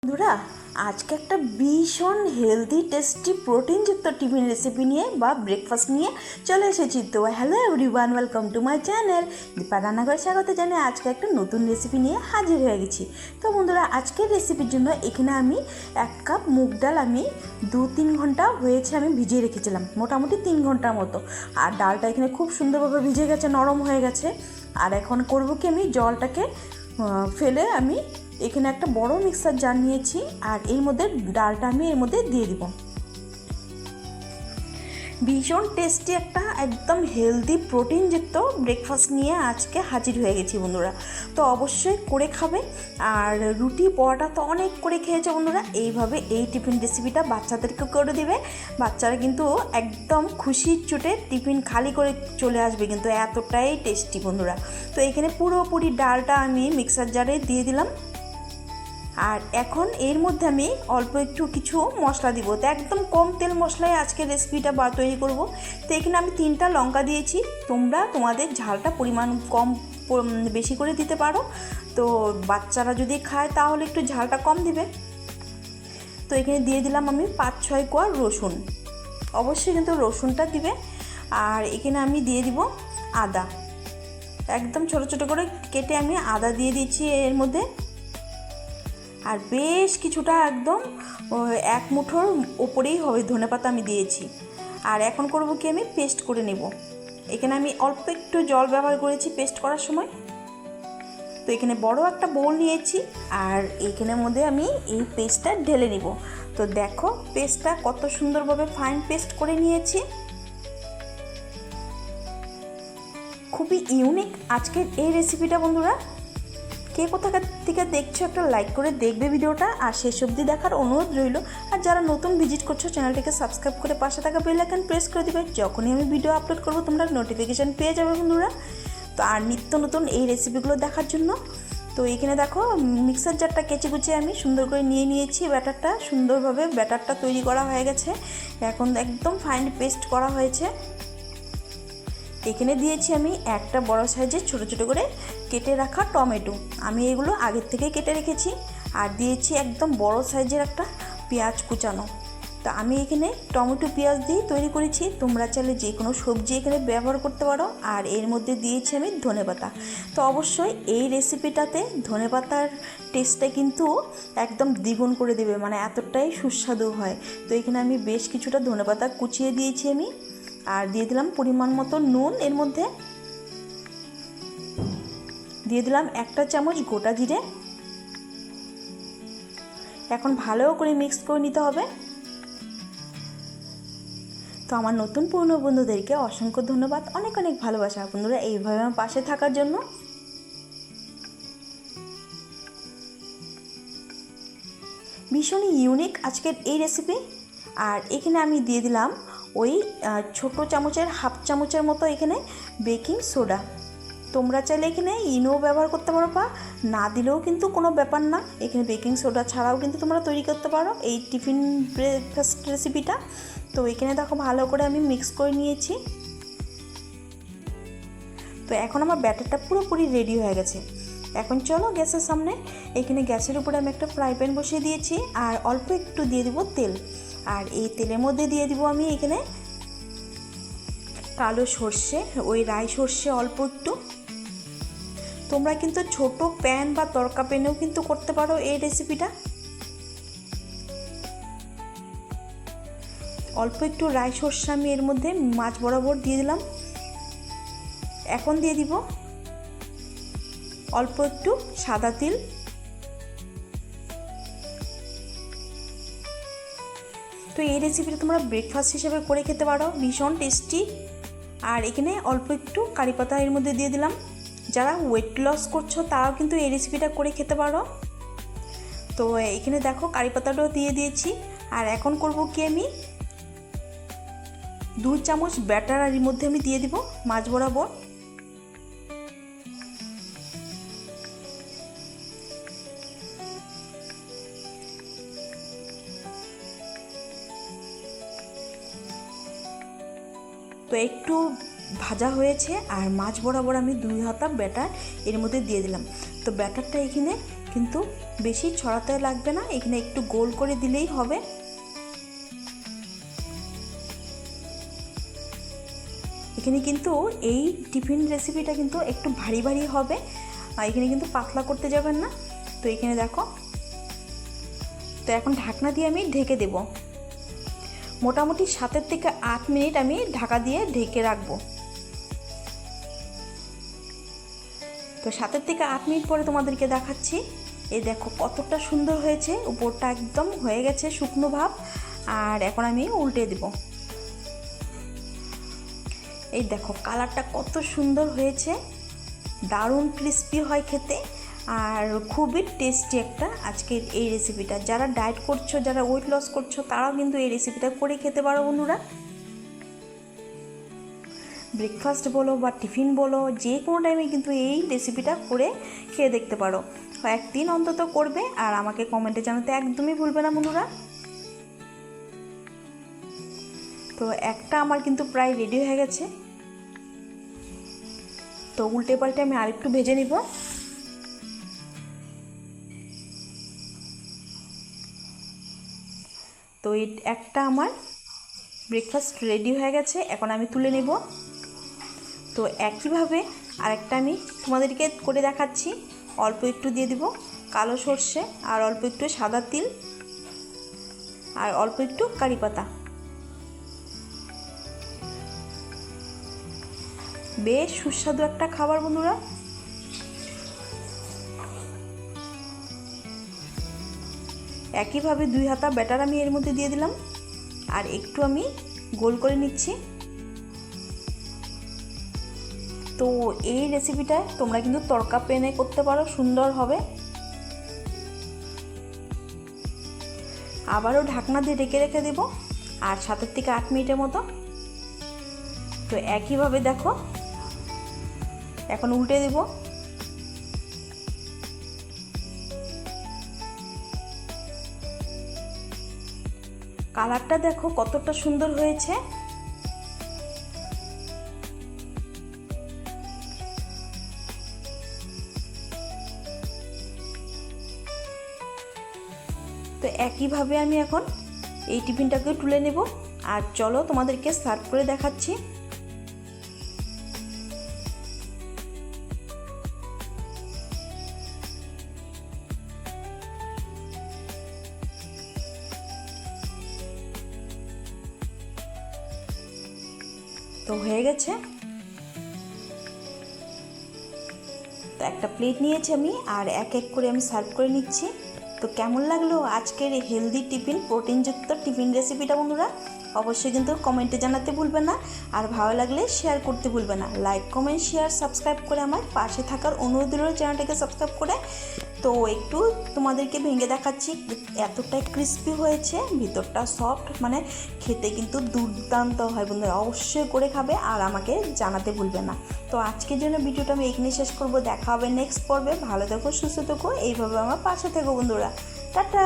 বন্ধুরা, আজকে একটা ভীষণ হেলদি টেস্টি প্রোটিনযুক্ত টিফিন রেসিপি নিয়ে বা ব্রেকফাস্ট নিয়ে চলে এসেছি। তো hello everyone, welcome to my channel. Deepa রান্নাঘরে স্বাগত জানিয়ে আজকে একটা নতুন রেসিপি নিয়ে হাজির হয়ে গেছি। তো বন্ধুরা, আজকের রেসিপির জন্য এখানে আমি 1 কাপ মুগ ডাল আমি 2-3 ঘন্টা হয়েছে আমি ভিজিয়ে রেখেছিলাম, মোটামুটি 3 ঘন্টার মতো। আর ডালটা এখানে খুব সুন্দরভাবে ভিজে গেছে, নরম হয়ে গেছে। আর এখন করব কি, আমি জলটাকে ফেলে আমি এখানে একটা বড় মিক্সার জার নিয়েছি, আর এর মধ্যে ডালটা আমি এর মধ্যে দিয়ে দিব। ভীষণ টেস্টি একটা একদম হেলদি প্রোটিনযুক্ত ব্রেকফাস্ট নিয়ে আজকে হাজির হয়ে গেছি বন্ধুরা। তো অবশ্যই করে খাবে। আর রুটি পরোটা তো অনেক করে খেয়েছে বন্ধুরা, এইভাবে এই টিফিন রেসিপিটা বাচ্চাদেরকে করে দেবে। বাচ্চারা কিন্তু একদম খুশির চোটে টিফিন খালি করে চলে আসবে, কিন্তু এতটাই টেস্টি বন্ধুরা। তো এখানে পুরোপুরি ডালটা আমি মিক্সার জারে দিয়ে দিলাম। আর এখন এর মধ্যে আমি অল্প একটু কিছু মশলা দিব। তো একদম কম তেল মশলায় আজকে রেসিপিটা তৈরি করব। তো এখানে আমি 3টা লঙ্কা দিয়েছি। তোমরা তোমাদের ঝালটা পরিমাণ কম বেশি করে দিতে পারো। তো বাচ্চারা যদি খায় তাহলে একটু ঝালটা কম দিবে। তো এখানে দিয়ে দিলাম আমি 5-6 কোয়া রসুন, অবশ্যই কিন্তু রসুনটা দিবে। আর এখানে আমি দিয়ে দিব আদা, একদম ছোট ছোট করে কেটে আমি আদা দিয়ে দিচ্ছি এর মধ্যে। আর বেশ কিছুটা একদম 1 মুঠোর ওপরেই হবে ধনেপাতা আমি দিয়েছি। আর এখন করব কি, আমি পেস্ট করে নেব। এখানে আমি অল্প একটু জল ব্যবহার করেছি পেস্ট করার সময়। তো এখানে বড় একটা বোল নিয়েছি, আর এইখানের মধ্যে আমি এই পেস্টটা ঢেলে নিব। তো দেখো পেস্টটা কত সুন্দরভাবে ফাইন পেস্ট করে নিয়েছি। খুবই ইউনিক আজকের এই রেসিপিটা বন্ধুরা। কে কোথা থেকে দেখছো একটা লাইক করে দেখবে ভিডিওটা, আর শেষ অবধি দেখার অনুরোধ রইল। আর যারা নতুন ভিজিট করছো চ্যানেলটিকে সাবস্ক্রাইব করে পাশে থাকা বেল আইকন প্রেস করে দিবে। যখনই আমি ভিডিও আপলোড করব তোমরা নোটিফিকেশান পেয়ে যাবে বন্ধুরা। তো আর নিত্য নতুন এই রেসিপিগুলো দেখার জন্য। তো এইখানে দেখো মিক্সার জারটা কেচে কুচিয়ে আমি সুন্দর করে নিয়ে নিয়েছি। ব্যাটারটা সুন্দরভাবে ব্যাটারটা তৈরি করা হয়ে গেছে, এখন একদম ফাইন পেস্ট করা হয়েছে। এখানে দিয়েছি আমি একটা বড় সাইজের ছোট ছোট করে কেটে রাখা টমেটো, আমি এগুলো আগের থেকে কেটে রেখেছি। আর দিয়েছি একদম বড় সাইজের একটা পেঁয়াজ কুচানো। তো আমি এখানে টমেটো পেঁয়াজ দিয়ে তৈরি করেছি, তোমরা চাইলে যে কোনো সবজি এখানে ব্যবহার করতে পারো। আর এর মধ্যে দিয়েছি আমি ধনেপাতা। তো অবশ্যই এই রেসিপিটাতে ধনেপাতার টেস্টটা কিন্তু একদম দ্বিগুণ করে দেবে, মানে এতটাই সুস্বাদু হয়। তো এখানে আমি বেশ কিছুটা ধনেপাতা কুচিয়ে দিয়েছি আমি। আর দিয়ে দিলাম পরিমাণ মতো নুন, এর মধ্যে দিয়ে দিলাম 1 চামচ গোটা জিরে। এখন ভালো করে মিক্স করে নিতে হবে। তো আমার নতুন পুরনো বন্ধুদেরকে অসংখ্য ধন্যবাদ, অনেক অনেক ভালোবাসা বন্ধুরা এইভাবে আমার পাশে থাকার জন্য। ভীষণই ইউনিক আজকের এই রেসিপি। আর এখানে আমি দিয়ে দিলাম ওই ছোটো চামচের 1/2 চামচের মতো এখানে বেকিং সোডা। তোমরা চাইলে এখানে ইনো ব্যবহার করতে পারো, বা না দিলেও কিন্তু কোনো ব্যাপার না। এখানে বেকিং সোডা ছাড়াও কিন্তু তোমরা তৈরি করতে পারো এই টিফিন ব্রেকফাস্ট রেসিপিটা। তো এখানে দেখো ভালো করে আমি মিক্স করে নিয়েছি। তো এখন আমার ব্যাটারটা পুরোপুরি রেডি হয়ে গেছে। এখন চলো গ্যাসের সামনে, এখানে গ্যাসের উপরে আমি একটা ফ্রাই প্যান বসিয়ে দিয়েছি। আর অল্প একটু দিয়ে দিব তেল। আর এই তেলের মধ্যে দিয়ে দিব আমি এখানে কালো সর্ষে, ওই রাই সর্ষে অল্প একটু। তোমরা কিন্তু ছোট প্যান বা তড়কা প্যানেও কিন্তু করতে পারো এই রেসিপিটা। অল্প একটু রাই সর্ষে আমি এর মধ্যে মাছ বরাবর দিয়ে দিলাম। এখন দিয়ে দিব অল্প একটু সাদা তিল। তো এই রেসিপিটা তোমরা ব্রেকফাস্ট হিসেবে করে খেতে পারো, ভীষণ টেস্টি। আর এখানে অল্প একটু কারি পাতা এর মধ্যে দিয়ে দিলাম। যারা ওয়েট লস করছো তারাও কিন্তু এই রেসিপিটা করে খেতে পারো। তো এখানে দেখো কারি পাতাটাও দিয়ে দিয়েছি। আর এখন করব কি, আমি 2 চামচ ব্যাটার এর মধ্যে আমি দিয়ে দিব মাছ বরাবর। তো একটু ভাজা হয়েছে, আর মাছ বরাবর আমি 2 হাতা ব্যাটার এর মধ্যে দিয়ে দিলাম। তো ব্যাটারটা এখানে কিন্তু বেশি ছড়াতে লাগবে না, এখানে একটু গোল করে দিলেই হবে। এখানে কিন্তু এই টিফিন রেসিপিটা কিন্তু একটু ভারী ভারী হবে, আর এখানে কিন্তু পাতলা করতে যাবেন না। তো এখানে দেখো, তো এখন ঢাকনা দিয়ে আমি ঢেকে দেব। মোটামুটি 7 থেকে 8 মিনিট আমি ঢাকা দিয়ে ঢেকে রাখবো। তো 7 থেকে 8 মিনিট পরে তোমাদেরকে দেখাচ্ছি। এই দেখো কতটা সুন্দর হয়েছে, উপরটা একদম হয়ে গেছে শুকনো ভাব। আর এখন আমি উল্টে দেব। এই দেখো কালারটা কত সুন্দর হয়েছে, দারুণ ক্রিস্পি হয় খেতে, আর খুবই টেস্টি একটা আজকের এই রেসিপিটা। যারা ডায়েট করছো, যারা ওয়েট লস করছো, তারাও কিন্তু এই রেসিপিটা করে খেতে পারো বন্ধুরা। ব্রেকফাস্ট বলো বা টিফিন বলো, যে কোনো টাইমে কিন্তু এই রেসিপিটা করে খেয়ে দেখতে পারো। একদিন অন্তত করবে আর আমাকে কমেন্টে জানাতে একদমই ভুলবে না বন্ধুরা। তো একটা আমার কিন্তু প্রায় রেডি হয়ে গেছে। তো উল্টে পাল্টে আমি আরেকটু ভেজে নিব। তো এই একটা আমার ব্রেকফাস্ট রেডি হয়ে গেছে, এখন আমি তুলে নেব। তো একইভাবে আরেকটা আমি তোমাদেরকে করে দেখাচ্ছি। অল্প একটু দিয়ে দিব কালো সর্ষে, আর অল্প একটু সাদা তিল, আর অল্প একটু কারি পাতা। বেশ সুস্বাদু একটা খাবার বন্ধুরা। একইভাবে 2 হাতা ব্যাটার আমি এর মধ্যে দিয়ে দিলাম, আর একটু আমি গোল করে নিচ্ছি। তো এই রেসিপিটা তোমরা কিন্তু তড়কা প্যানে করতে পারো, সুন্দর হবে। আবারও ঢাকনা দিয়ে ঢেকে রেখে দেব, আর 7 থেকে 8 মিনিটের মতো। তো একইভাবে দেখো, এখন উল্টে দেব। কালারটা দেখো কতটা সুন্দর হয়েছে। তো একইভাবে আমি এখন এই টিফিনটাকে তুলে নেব, আর চলো তোমাদেরকে সার্ভ করে দেখাচ্ছি। তো হয়ে গেছে। তো একটা প্লেট নিয়েছি আমি, আর এক এক করে আমি সার্ভ করে নিচ্ছি। তো কেমন লাগলো আজকের এই হেলদি টিফিন, প্রোটিনযুক্ত টিফিন রেসিপিটা বন্ধুরা? অবশ্যই কিন্তু কমেন্টে জানাতে ভুলবে না, আর ভালো লাগলে শেয়ার করতে ভুলবে না। লাইক, কমেন্ট, শেয়ার, সাবস্ক্রাইব করে আমার পাশে থাকার অনুরোধ রইল, চ্যানেলটাকে সাবস্ক্রাইব করে। তো একটু তোমাদেরকে ভেঙে দেখাচ্ছি, এতটাই ক্রিস্পি হয়েছে, ভিতরটা সফট, মানে খেতে কিন্তু দুর্দান্ত হয় বন্ধুরা। অবশ্যই করে খাবে আর আমাকে জানাতে ভুলবে না। তো আজকের জন্য ভিডিওটা আমি এখানে শেষ করব। দেখা হবে নেক্সট পর্বে। ভালো থেকো, সুস্থ থেকো, এইভাবে আমার পাশে থেকো বন্ধুরা। টাটা।